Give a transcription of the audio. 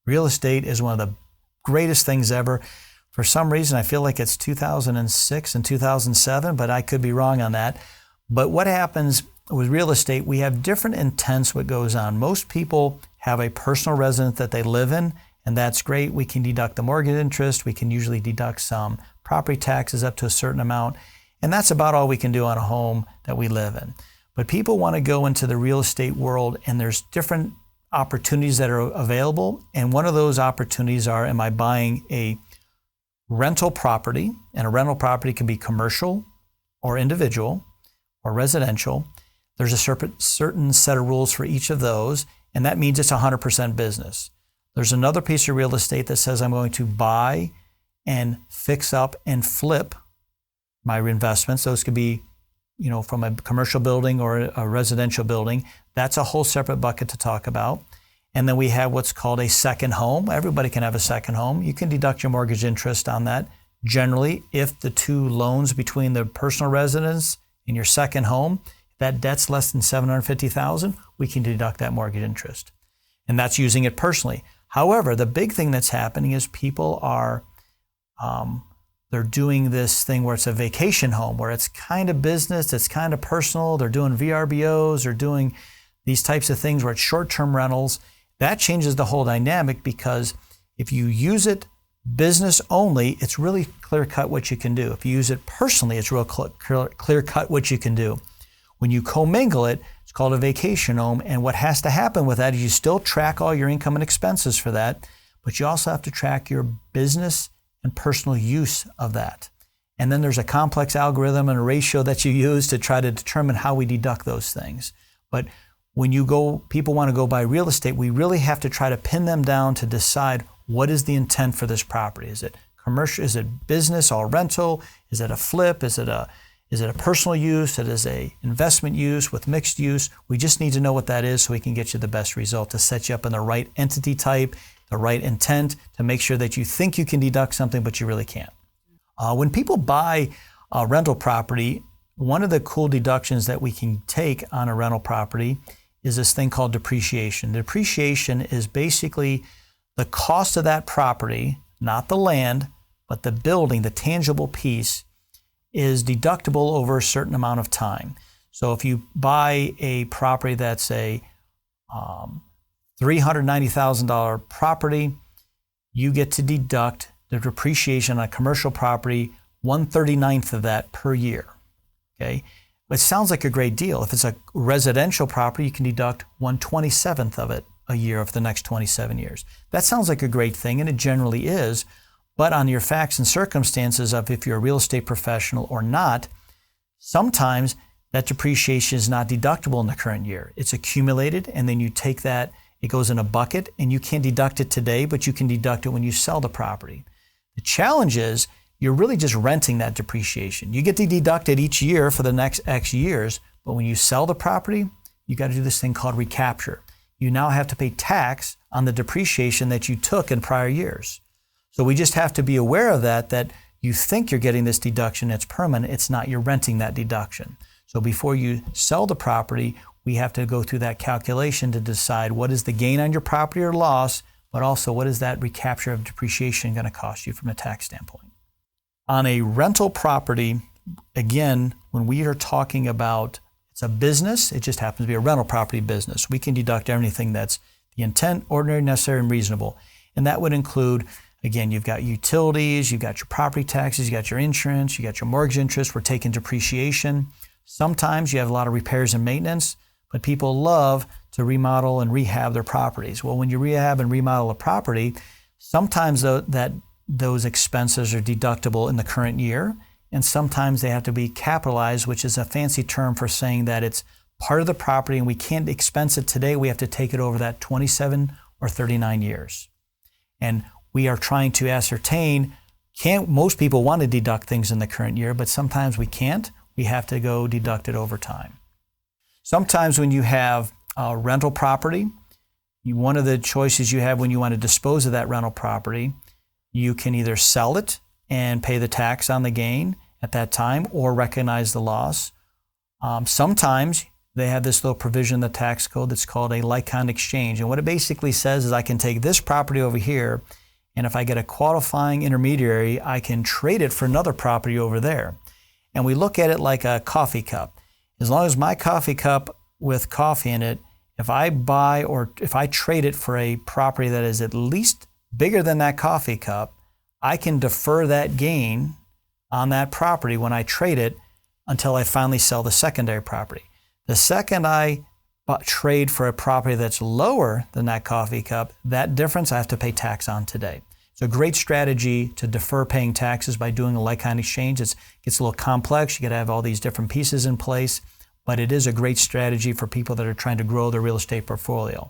Real estate is one of the greatest things ever. For some reason, I feel like it's 2006 and 2007, but I could be wrong on that. But what happens with real estate, we have different intents what goes on. Most people have a personal residence that they live in, and that's great. We can deduct the mortgage interest. We can usually deduct some property taxes up to a certain amount. And that's about all we can do on a home that we live in. But people want to go into the real estate world, and there's different opportunities that are available. And one of those opportunities are, am I buying a rental property? And a rental property can be commercial or individual or residential. There's a certain set of rules for each of those, and that means it's 100% business. There's another piece of real estate that says I'm going to buy and fix up and flip my investments. Those could be, from a commercial building or a residential building. That's a whole separate bucket to talk about. And then we have what's called a second home. Everybody can have a second home. You can deduct your mortgage interest on that. Generally, if the two loans between the personal residence and your second home, that debt's less than $750,000, we can deduct that mortgage interest. And that's using it personally. However, the big thing that's happening is people are they're doing this thing where it's a vacation home, where it's kind of business, it's kind of personal. They're doing VRBOs, they're doing these types of things where it's short-term rentals. That changes the whole dynamic, because if you use it business only, it's really clear-cut what you can do. If you use it personally, it's real clear-cut what you can do. When you commingle it, it's called a vacation home. And what has to happen with that is you still track all your income and expenses for that, but you also have to track your business and personal use of that. And then there's a complex algorithm and a ratio that you use to try to determine how we deduct those things. But when people want to go buy real estate, we really have to try to pin them down to decide what is the intent for this property. Is it commercial? Is it business, all rental? Is it a flip? Is it a personal use? Is it a investment use with mixed use? We just need to know what that is so we can get you the best result, to set you up in the right entity type, the right intent, to make sure that you think you can deduct something, but you really can't. When people buy a rental property, one of the cool deductions that we can take on a rental property is this thing called depreciation. Depreciation is basically the cost of that property, not the land, but the building, the tangible piece, is deductible over a certain amount of time. So if you buy a property that's a $390,000 property, you get to deduct the depreciation on a commercial property, 1/39th of that per year. Okay, it sounds like a great deal. If it's a residential property, you can deduct 1/27th of it a year for the next 27 years. That sounds like a great thing, and it generally is. But on your facts and circumstances of if you're a real estate professional or not, sometimes that depreciation is not deductible in the current year. It's accumulated, and then you take that, it goes in a bucket, and you can't deduct it today, but you can deduct it when you sell the property. The challenge is you're really just renting that depreciation. You get to deduct it each year for the next X years, but when you sell the property, you got to do this thing called recapture. You now have to pay tax on the depreciation that you took in prior years. So we just have to be aware of that you think you're getting this deduction, it's permanent, it's not, you're renting that deduction. So before you sell the property, we have to go through that calculation to decide what is the gain on your property or loss, but also what is that recapture of depreciation going to cost you from a tax standpoint. On a rental property, again, when we are talking about it's a business, it just happens to be a rental property business. We can deduct everything that's the intent, ordinary, necessary, and reasonable. And that would include, again, you've got utilities, you've got your property taxes, you got your insurance, you got your mortgage interest, we're taking depreciation. Sometimes you have a lot of repairs and maintenance, but people love to remodel and rehab their properties. Well, when you rehab and remodel a property, sometimes those expenses are deductible in the current year, and sometimes they have to be capitalized, which is a fancy term for saying that it's part of the property and we can't expense it today, we have to take it over that 27 or 39 years. And we are trying to ascertain, most people want to deduct things in the current year, but sometimes we can't. We have to go deduct it over time. Sometimes when you have a rental property, one of the choices you have when you want to dispose of that rental property, you can either sell it and pay the tax on the gain at that time or recognize the loss. Sometimes they have this little provision in the tax code that's called a like-kind exchange. And what it basically says is I can take this property over here, and if I get a qualifying intermediary, I can trade it for another property over there. And we look at it like a coffee cup. As long as my coffee cup with coffee in it, if I buy or if I trade it for a property that is at least bigger than that coffee cup, I can defer that gain on that property when I trade it until I finally sell the secondary property. The second I trade for a property that's lower than that coffee cup, that difference I have to pay tax on today. It's a great strategy to defer paying taxes by doing a like-kind exchange. It gets a little complex. You got to have all these different pieces in place, but it is a great strategy for people that are trying to grow their real estate portfolio.